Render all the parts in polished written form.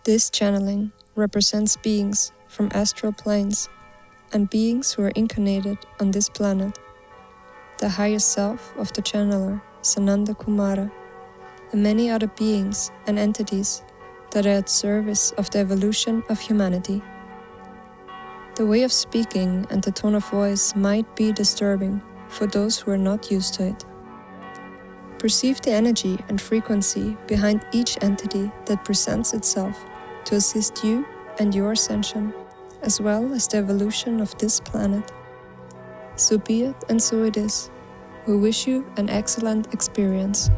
This channeling represents beings from astral planes and beings who are incarnated on this planet, the highest self of the channeler, Sananda Kumara, and many other beings and entities that are at service of the evolution of humanity. The way of speaking and the tone of voice might be disturbing for those who are not used to it. Perceive the energy and frequency behind each entity that presents itself to assist you and your ascension, as well as the evolution of this planet. So be it and so it is. We wish you an excellent experience.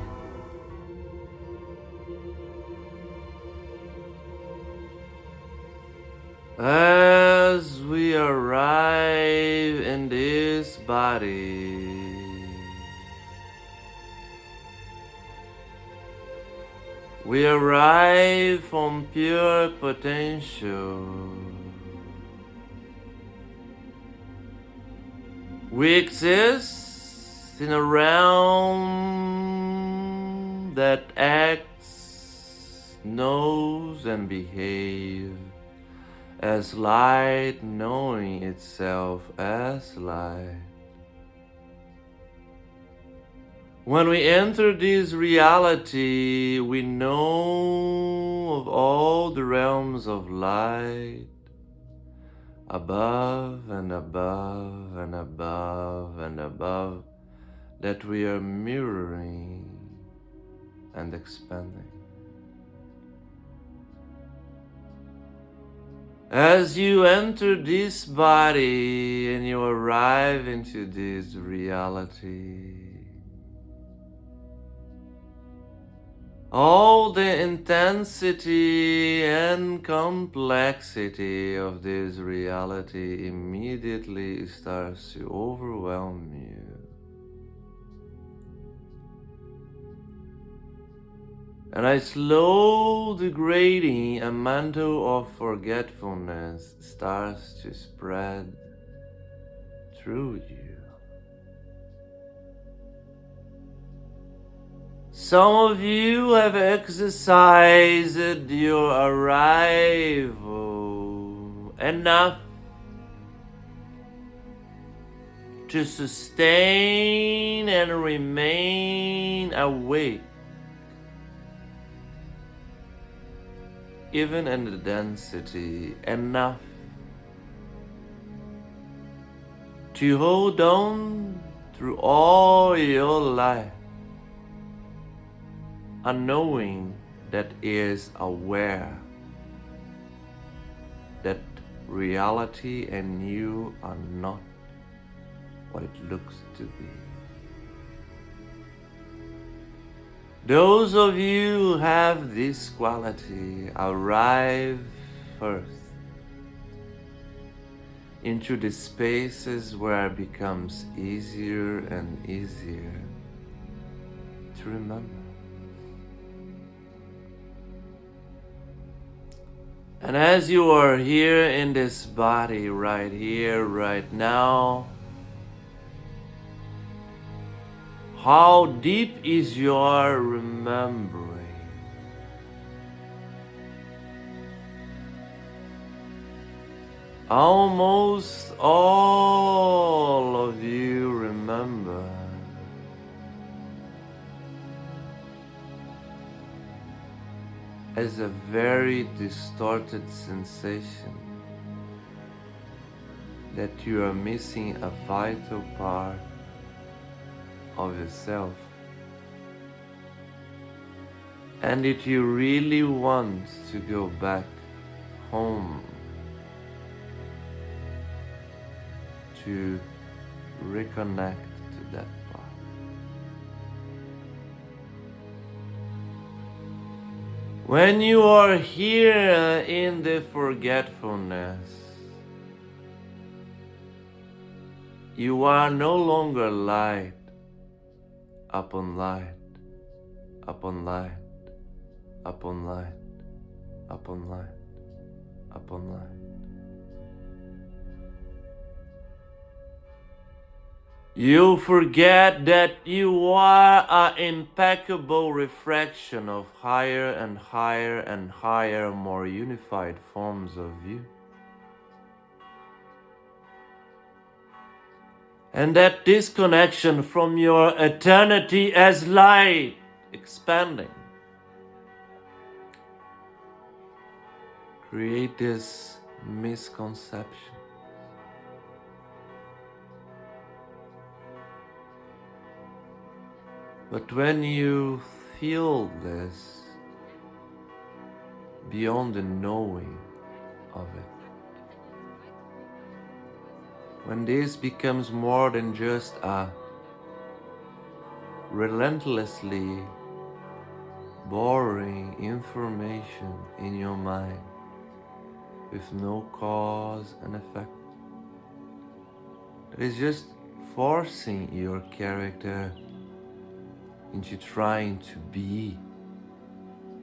As we arrive in this body, we arrive from pure potential. We exist in a realm that acts, knows, and behaves as light, knowing itself as light. When we enter this reality, we know of all the realms of light, above and above and above and above, that we are mirroring and expanding. As you enter this body and you arrive into this reality, all the intensity and complexity of this reality immediately starts to overwhelm you. And a slow degrading a mantle of forgetfulness starts to spread through you. Some of you have exercised your arrival enough to sustain and remain awake, even in the density, enough to hold on through all your life, a knowing that is aware that reality and you are not what it looks to be. Those of you who have this quality arrive first into the spaces where it becomes easier and easier to remember. And as you are here in this body, right here, right now, how deep is your remembering? Almost all of you remember. As a very distorted sensation that you are missing a vital part of yourself, and if you really want to go back home to reconnect to that part. When you are here in the forgetfulness, you are no longer light upon light, upon light, upon light, upon light, upon light. You forget that you are an impeccable reflection of higher and higher and higher, more unified forms of you. And that disconnection from your eternity as light expanding create this misconception. But when you feel this beyond the knowing of it, when this becomes more than just a relentlessly boring information in your mind with no cause and effect, it is just forcing your character into trying to be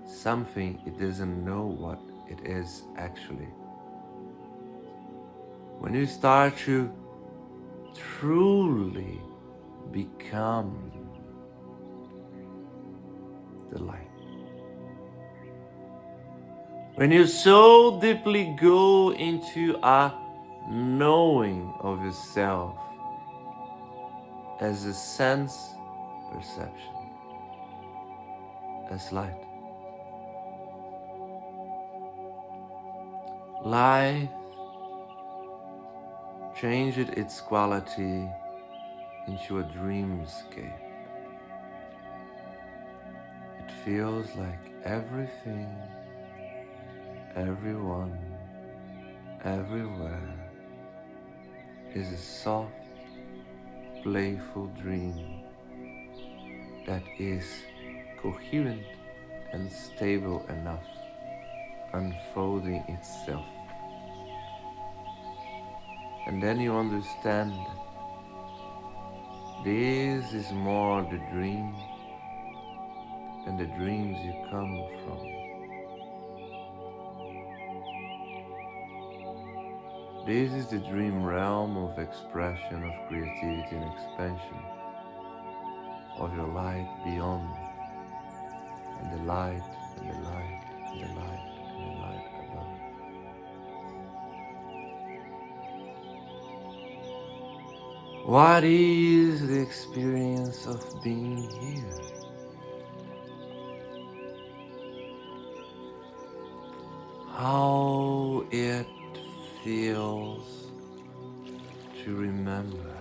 something it doesn't know what it is actually. When you start to truly become the light, when you so deeply go into a knowing of yourself as a sense perception, as light, life changed its quality into a dreamscape. It feels like everything, everyone, everywhere is a soft, playful dream that is coherent and stable enough, unfolding itself. And then you understand this is more the dream than the dreams you come from. This is the dream realm of expression of creativity and expansion of your light beyond, and the light, and the light, and the light, and the light above. What is the experience of being here? How it feels to remember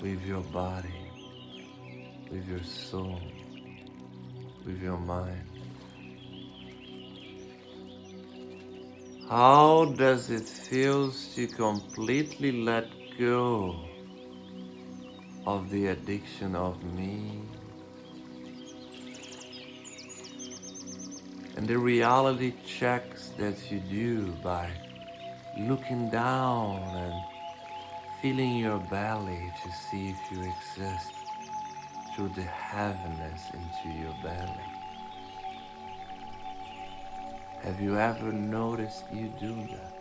with your body, with your soul, with your mind. How does it feel to completely let go of the addiction of me and the reality checks that you do by looking down and feeling your belly to see if you exist through the heaviness into your belly? Have you ever noticed you do that?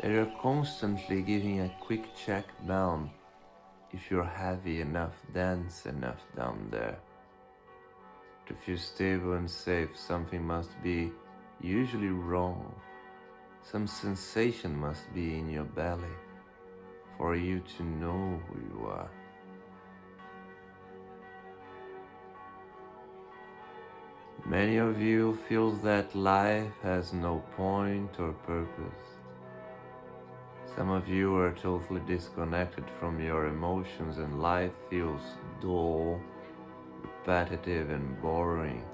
That you're constantly giving a quick check down if you're heavy enough, dense enough down there. To feel stable and safe, something must be usually wrong. Some sensation must be in your belly for you to know who you are. Many of you feel that life has no point or purpose. Some of you are totally disconnected from your emotions and life feels dull, repetitive and boring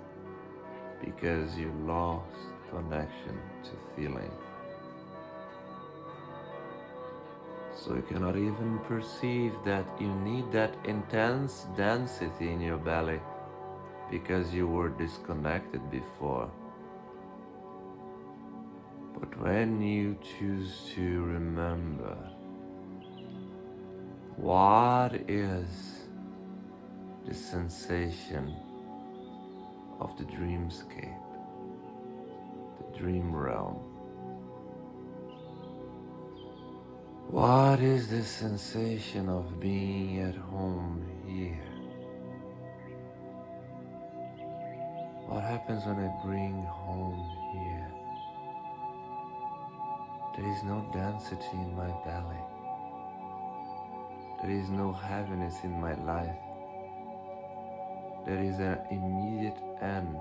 because you lost connection to feeling. So you cannot even perceive that you need that intense density in your belly because you were disconnected before. But when you choose to remember what is the sensation of the dreamscape, the dream realm, What is the sensation of being at home here? What happens when I bring home here? There is no density in my belly. There is no heaviness in my life. There is an immediate end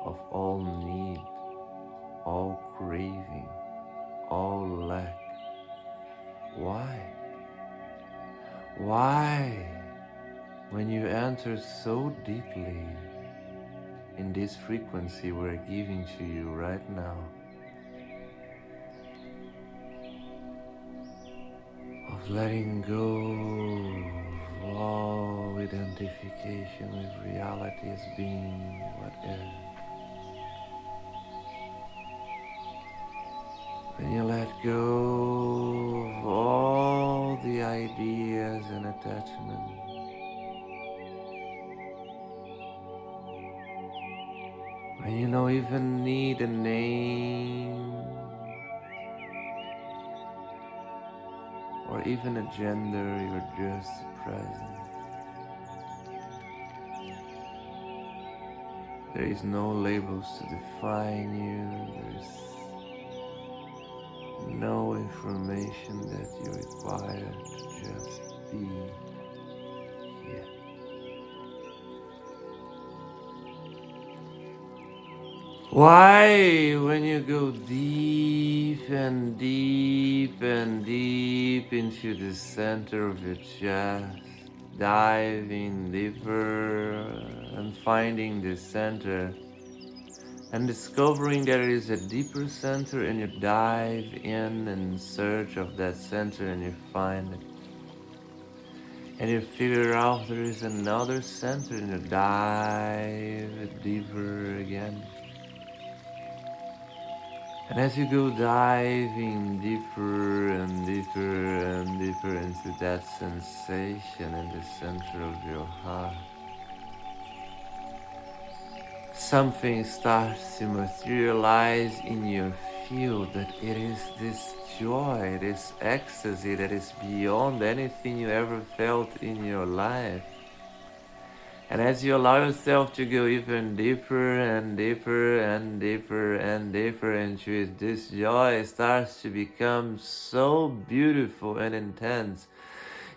of all need, all craving, all lack. Why? Why? When you enter so deeply in this frequency we're giving to you right now, of letting go of all identification with reality as being what is. When you let go of all the ideas and attachments, when you don't even need a name or even a gender, you're just present. There is no labels to define you. There's no information that you require to just be here. Why, when you go deep and deep and deep into the center of your chest, diving deeper and finding the center and discovering there is a deeper center, and you dive in search of that center and you find it, and you figure out there is another center and you dive deeper again. And as you go diving deeper and deeper and deeper into that sensation in the center of your heart, something starts to materialize in your field, that it is this joy, this ecstasy that is beyond anything you ever felt in your life. And as you allow yourself to go even deeper and deeper and deeper and deeper into it, this joy starts to become so beautiful and intense.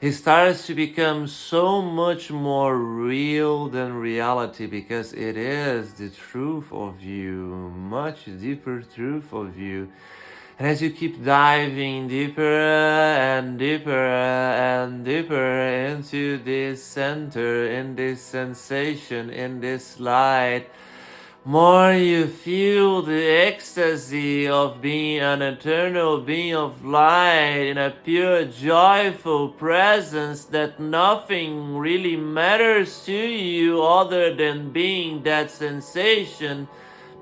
It starts to become so much more real than reality, because it is the truth of you, much deeper truth of you. And as you keep diving deeper and deeper and deeper into this center, in this sensation, in this light, more you feel the ecstasy of being an eternal being of light in a pure, joyful presence, that nothing really matters to you other than being that sensation,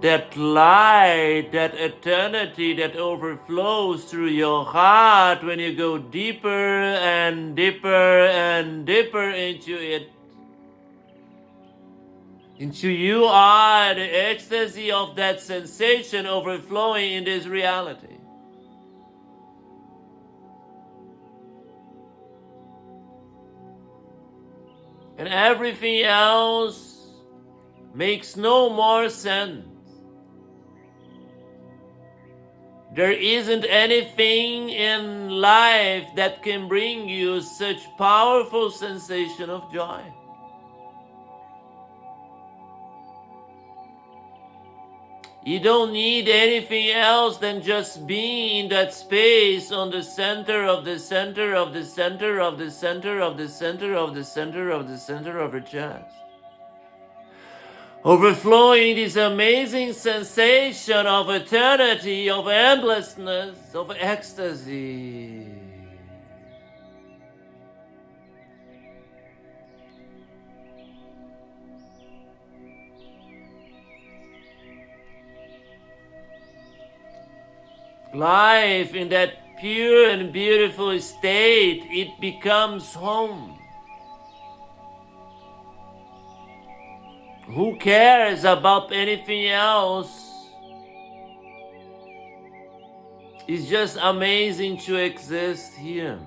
that light, that eternity that overflows through your heart when you go deeper and deeper and deeper into it. Into you are the ecstasy of that sensation overflowing in this reality. And everything else makes no more sense. There isn't anything in life that can bring you such powerful sensation of joy. You don't need anything else than just being in that space on the center of the center of the center of the center of the center of the center of the center of your chest. Overflowing this amazing sensation of eternity, of endlessness, of ecstasy. Life in that pure and beautiful state, it becomes home. Who cares about anything else? It's just amazing to exist here.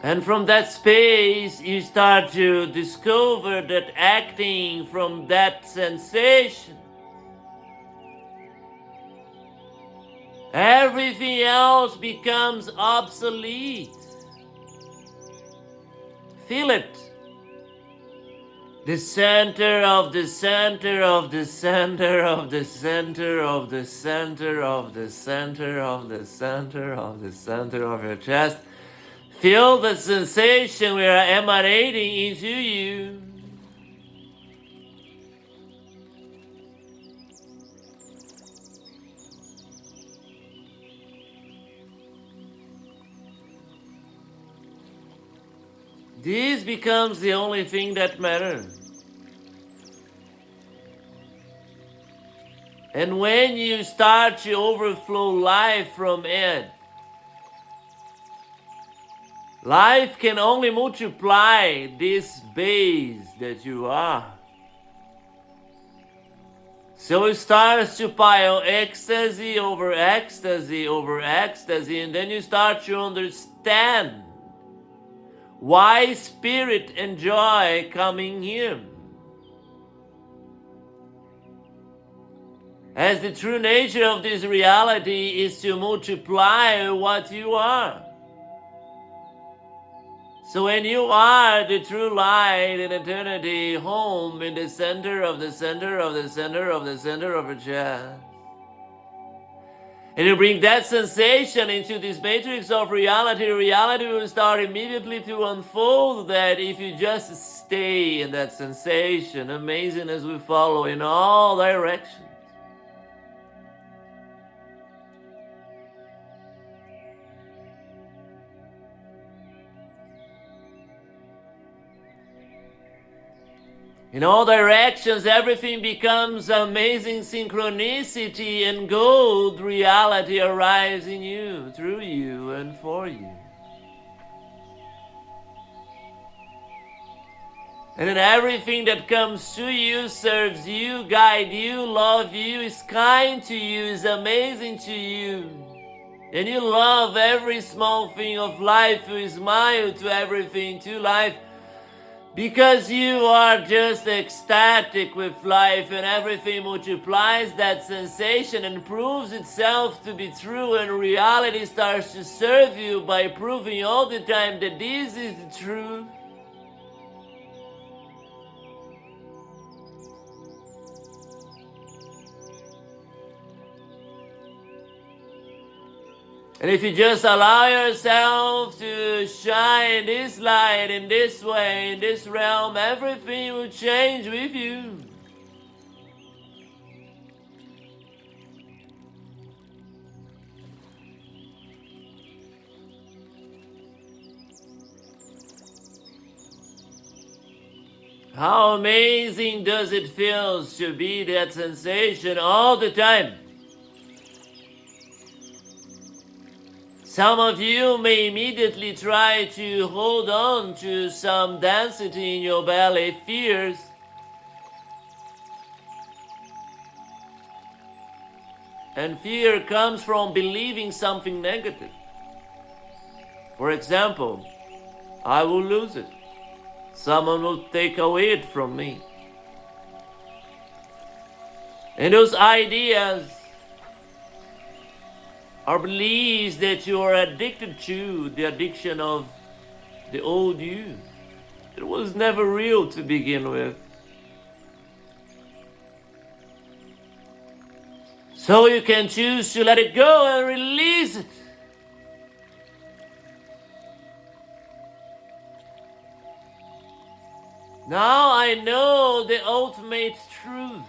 And from that space, you start to discover that acting from that sensation, everything else becomes obsolete. Feel it. The center of the center of the center of the center of the center of the center of the center of the center of your chest. Feel the sensation we are emanating into you. This becomes the only thing that matters. And when you start to overflow life from it, life can only multiply this base that you are. So it starts to pile ecstasy over ecstasy over ecstasy, and then you start to understand why spirit and joy coming here. As the true nature of this reality is to multiply what you are. So when you are the true light in eternity, home in the center of the center of the center of the center of your chest, and you bring that sensation into this matrix of reality, reality will start immediately to unfold that if you just stay in that sensation, amazing as we follow in all directions. In all directions, everything becomes amazing synchronicity, and gold reality arrives in you, through you, and for you. And then everything that comes to you, serves you, guides you, loves you, is kind to you, is amazing to you. And you love every small thing of life, you smile to everything, to life, because you are just ecstatic with life, and everything multiplies that sensation and proves itself to be true, and reality starts to serve you by proving all the time that this is the truth. And if you just allow yourself to shine this light in this way, in this realm, everything will change with you. How amazing does it feel to be that sensation all the time? Some of you may immediately try to hold on to some density in your belly, fears. And fear comes from believing something negative. For example, I will lose it. Someone will take away it from me. And those ideas are beliefs that you are addicted to, the addiction of the old you. It was never real to begin with. So you can choose to let it go and release it. Now I know the ultimate truth.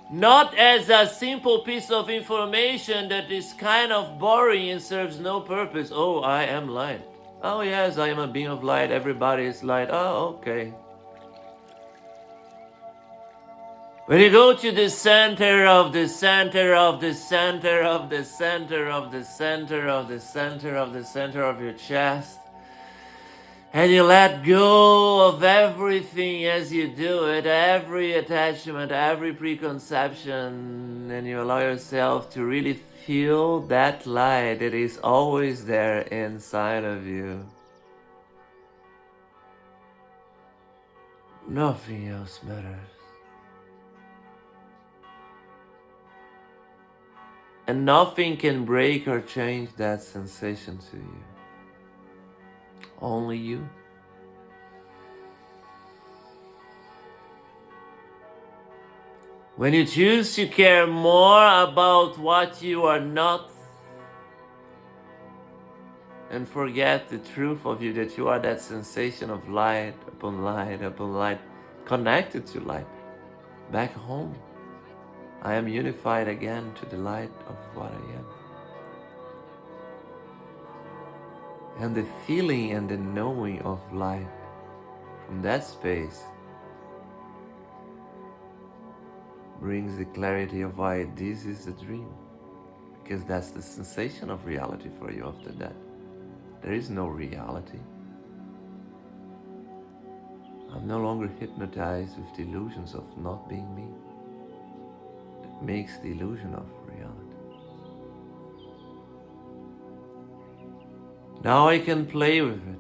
Not as a simple piece of information that is kind of boring and serves no purpose. Oh, I am light. Oh yes, I am a being of light. Everybody is light. Oh, okay. When you go to the center of the center of the center of the center of the center of the center of the center of your chest, And you let go of everything as you do it, every attachment, every preconception, and you allow yourself to really feel that light that is always there inside of you. Nothing else matters. And nothing can break or change that sensation to you. Only you. When you choose to care more about what you are not and forget the truth of you, that you are that sensation of light upon light upon light, connected to light, back home. I am unified again to the light of what I am. And the feeling and the knowing of light from that space brings the clarity of why this is a dream. Because that's the sensation of reality for you after that. There is no reality. I'm no longer hypnotized with the illusions of not being me. That makes the illusion of reality. Now I can play with it.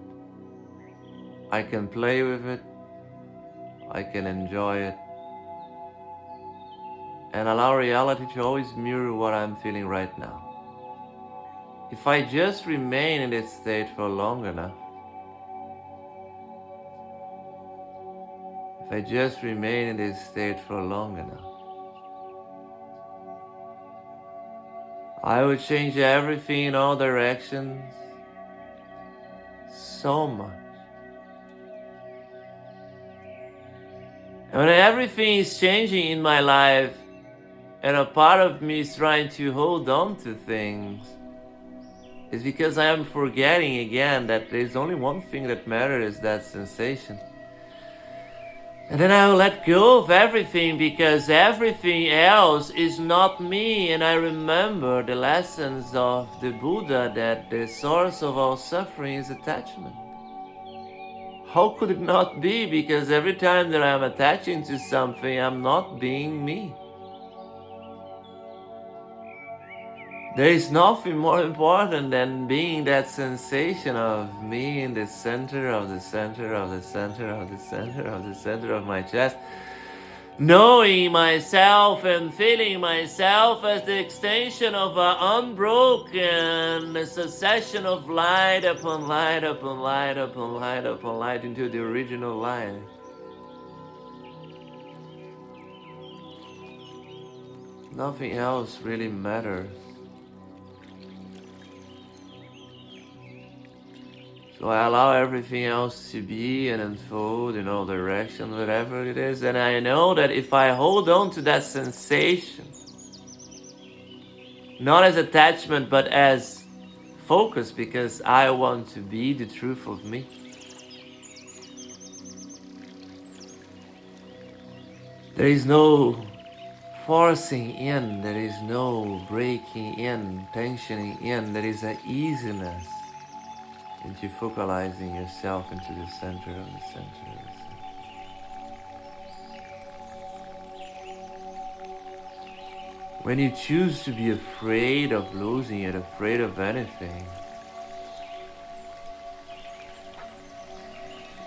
I can play with it. I can enjoy it. And allow reality to always mirror what I'm feeling right now. If I just remain in this state for long enough, if I just remain in this state for long enough, I would change everything in all directions so much. And when everything is changing in my life, and a part of me is trying to hold on to things, it's because I am forgetting again that there's only one thing that matters, that sensation. And then I will let go of everything, because everything else is not me. And I remember the lessons of the Buddha, that the source of all suffering is attachment. How could it not be? Because every time that I'm attaching to something, I'm not being me. There is nothing more important than being that sensation of me in the center of the center of the center of the center of the center of my chest, knowing myself and feeling myself as the extension of an unbroken succession of light upon light upon light upon light upon light into the original light. Nothing else really matters. So I allow everything else to be and unfold in all directions, whatever it is. And I know that if I hold on to that sensation, not as attachment, but as focus, because I want to be the truth of me, there is no forcing in, there is no breaking in, tensioning in, there is an easiness into focalizing yourself into the center of the center of the center. When you choose to be afraid of losing it, afraid of anything,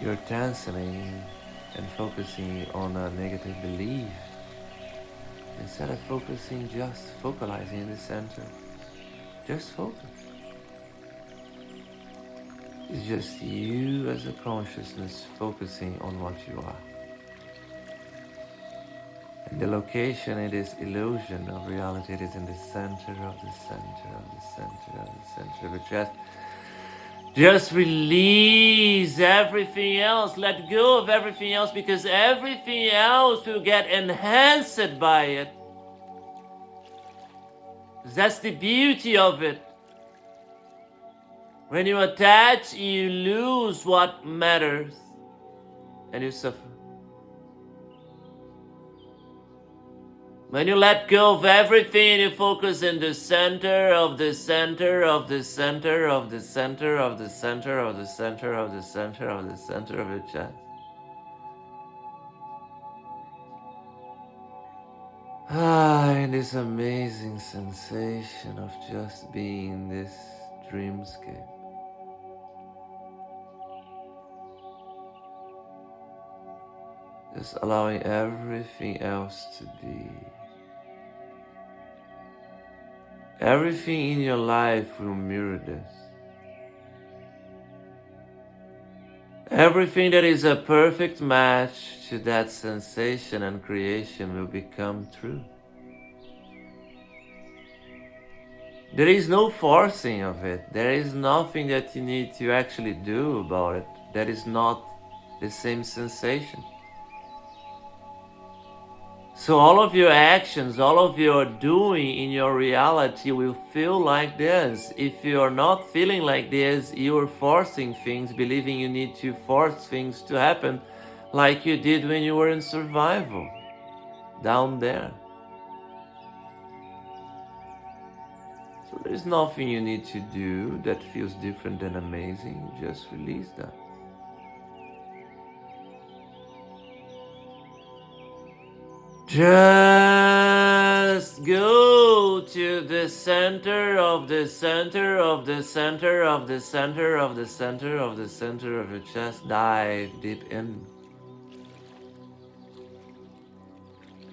you're tensioning and focusing on a negative belief instead of just focalizing in the center. Just focus. It's just you as a consciousness focusing on what you are. And the location, it is illusion of reality. It is in the center of the center of the center of the center of the chest. Just release everything else. Let go of everything else, because everything else will get enhanced by it. That's the beauty of it. When you attach, you lose what matters and you suffer. When you let go of everything and you focus in the center of the center of the center of the center of the center of the center of the center of the center of your chest. And this amazing sensation of just being in this dreamscape. Just allowing everything else to be. Everything in your life will mirror this. Everything that is a perfect match to that sensation and creation will become true. There is no forcing of it. There is nothing that you need to actually do about it. That is not the same sensation. So all of your actions, all of your doing in your reality will feel like this. If you are not feeling like this, you are forcing things, believing you need to force things to happen like you did when you were in survival, down there. So there's nothing you need to do that feels different than amazing. Just release that. Just go to the center of the center of the center of the center of the center of the center of your chest. Dive deep in.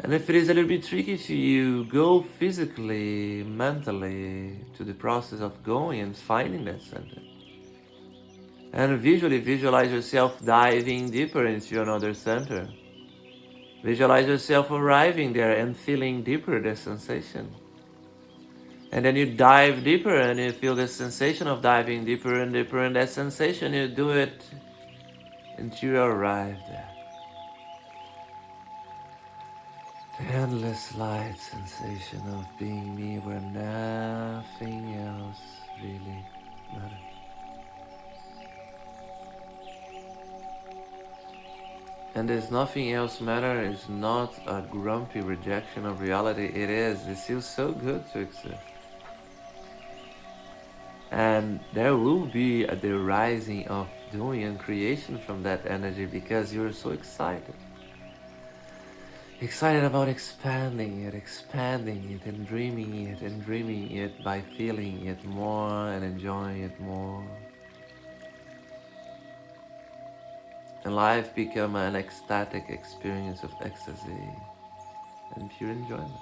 And if it is a little bit tricky to you, go physically, mentally to the process of going and finding that center. And visually visualize yourself diving deeper into another center. Visualize yourself arriving there and feeling deeper the sensation. And then you dive deeper and you feel the sensation of diving deeper and deeper, and that sensation, you do it until you arrive there. The endless light sensation of being me where nothing else really matters. And this nothing else matter is not a grumpy rejection of reality. It feels so good to exist. And there will be the rising of doing and creation from that energy because you're so excited. Excited about expanding it and dreaming it by feeling it more and enjoying it more. And life become an ecstatic experience of ecstasy and pure enjoyment.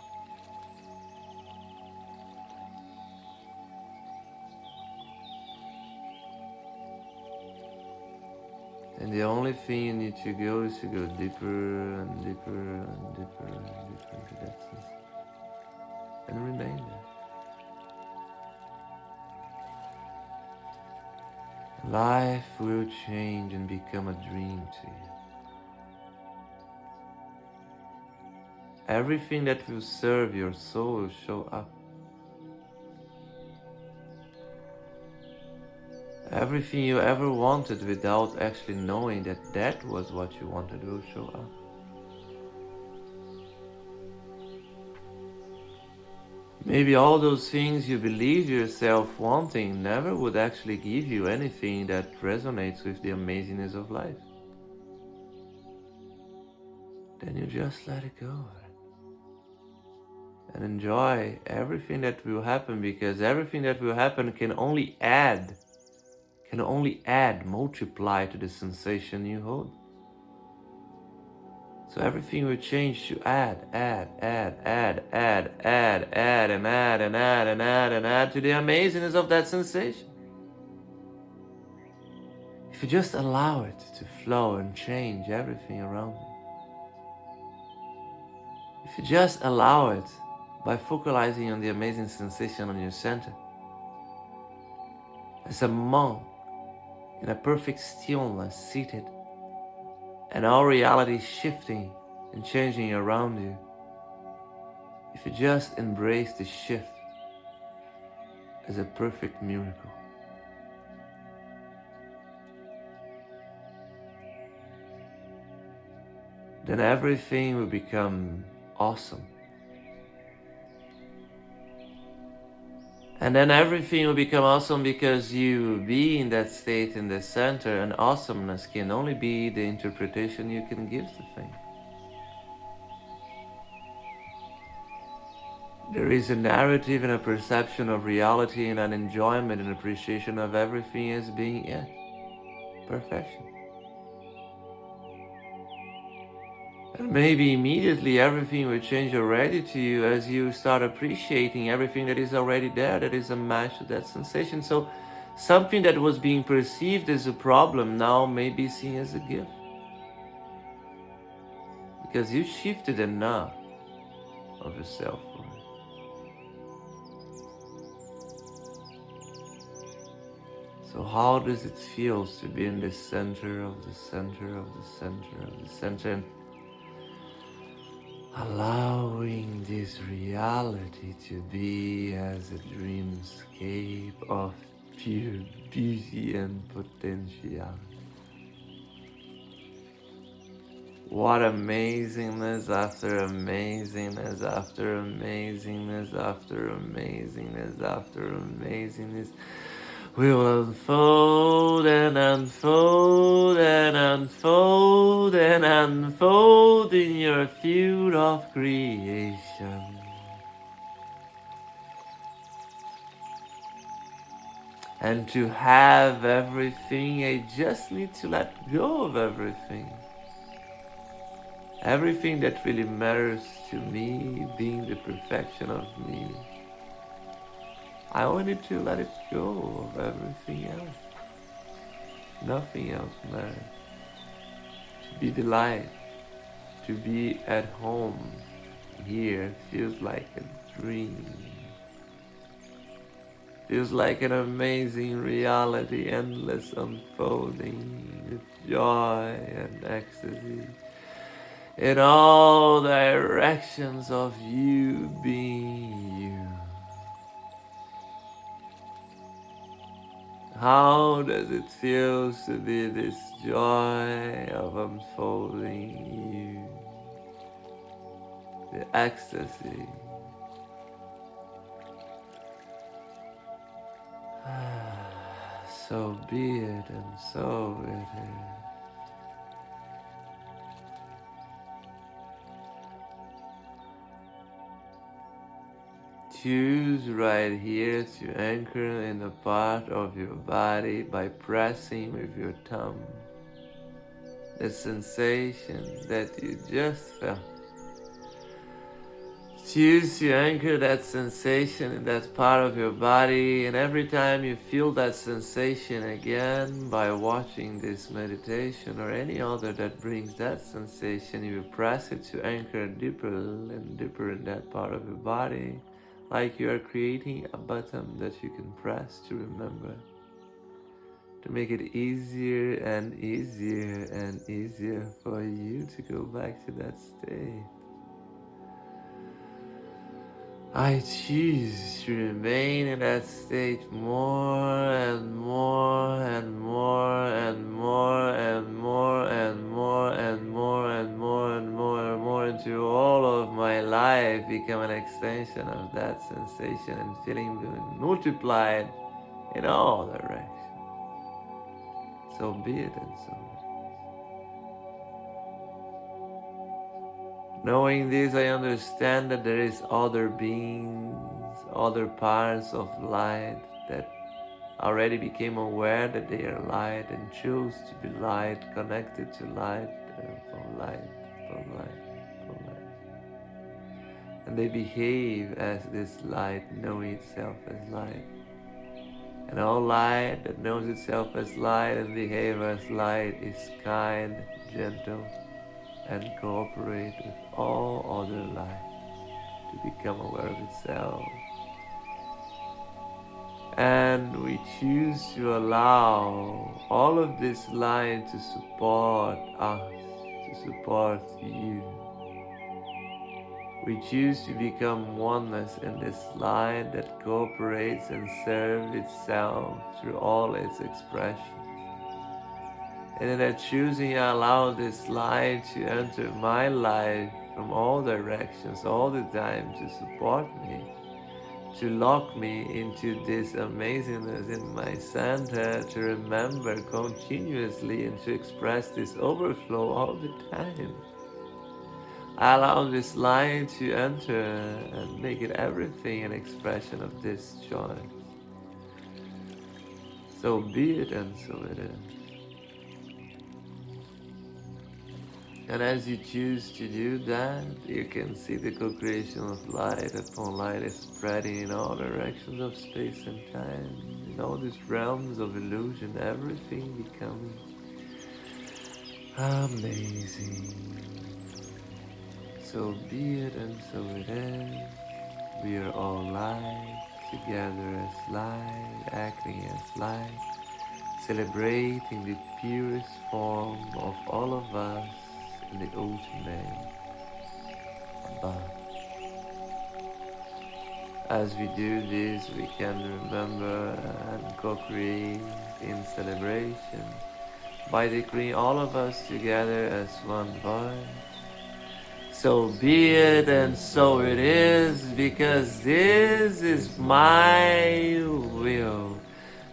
And the only thing you need to go is to go deeper and deeper and deeper and deeper into that sense. And remain there. Life will change and become a dream to you. Everything that will serve your soul will show up. Everything you ever wanted without actually knowing that that was what you wanted will show up. Maybe all those things you believe yourself wanting never would actually give you anything that resonates with the amazingness of life. Then you just let it go and enjoy everything that will happen, because everything that will happen can only add, multiply to the sensation you hold. So everything will change to add to the amazingness of that sensation. If you just allow it to flow and change everything around you. If you just allow it by focalizing on the amazing sensation on your center. As a monk in a perfect stillness, seated, and all reality shifting and changing around you. If you just embrace the shift as a perfect miracle. Then everything will become awesome And then everything will become awesome because you be in that state in the center, and awesomeness can only be the interpretation you can give to things. There is a narrative and a perception of reality and an enjoyment and appreciation of everything as being it. Perfection. And maybe immediately everything will change already to you as you start appreciating everything that is already there, that is a match to that sensation. So something that was being perceived as a problem now may be seen as a gift. Because you shifted enough of yourself for it. So how does it feel to be in the center of the center of the center of the center, and allowing this reality to be as a dreamscape of pure beauty and potentiality? What amazingness after amazingness after amazingness after amazingness after amazingness will unfold and unfold and unfold and unfold in your field of creation. And to have everything, I just need to let go of everything. Everything that really matters to me being the perfection of me. I only need to let it go of everything else. Nothing else matters. To be the light, to be at home here feels like a dream. Feels like an amazing reality, endless unfolding with joy and ecstasy. In all directions of you being you. How does it feel to be this joy of unfolding you? The ecstasy. So be it and so it is. Choose right here to anchor in a part of your body by pressing with your thumb the sensation that you just felt. Choose to anchor that sensation in that part of your body, and every time you feel that sensation again by watching this meditation or any other that brings that sensation, you press it to anchor deeper and deeper in that part of your body. Like you are creating a button that you can press to remember, to make it easier and easier and easier for you to go back to that state. I choose to remain in that state more and more and more and more and more and more and more and more and more and more until all of my life become an extension of that sensation and feeling being multiplied in all directions. So be it and so be it. Knowing this, I understand that there is other beings, other parts of light that already became aware that they are light and choose to be light, connected to light, from light, from light, from light. And they behave as this light, knowing itself as light. And all light that knows itself as light and behaves as light is kind, gentle, and cooperate with all other light to become aware of itself. And we choose to allow all of this light to support us, to support you. We choose to become oneness in this light that cooperates and serves itself through all its expressions. And in that choosing, I allow this light to enter my life from all directions, all the time, to support me, to lock me into this amazingness in my center, to remember continuously and to express this overflow all the time. I allow this light to enter and make it everything an expression of this joy. So be it and so it is. And as you choose to do that, you can see the co-creation of light upon light is spreading in all directions of space and time. In all these realms of illusion, everything becomes amazing. So be it and so it is. We are all light, together as light, acting as light, celebrating the purest form of all of us in the ultimate above. As we do this, we can remember and co-create in celebration by decreeing all of us together as one voice. So be it and so it is, because this is my will.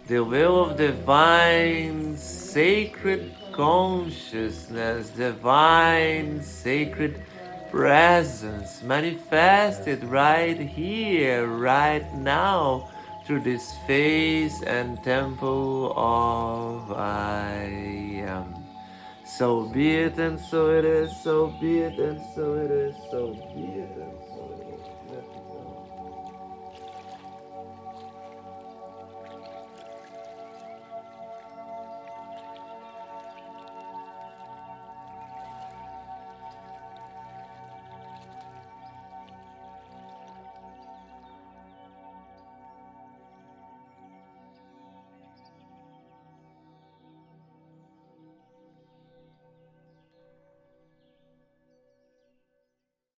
The will of divine sacred consciousness, divine sacred presence manifested right here, right now, through this face and temple of I am. So be it and so it is, so be it and so it is, so be it and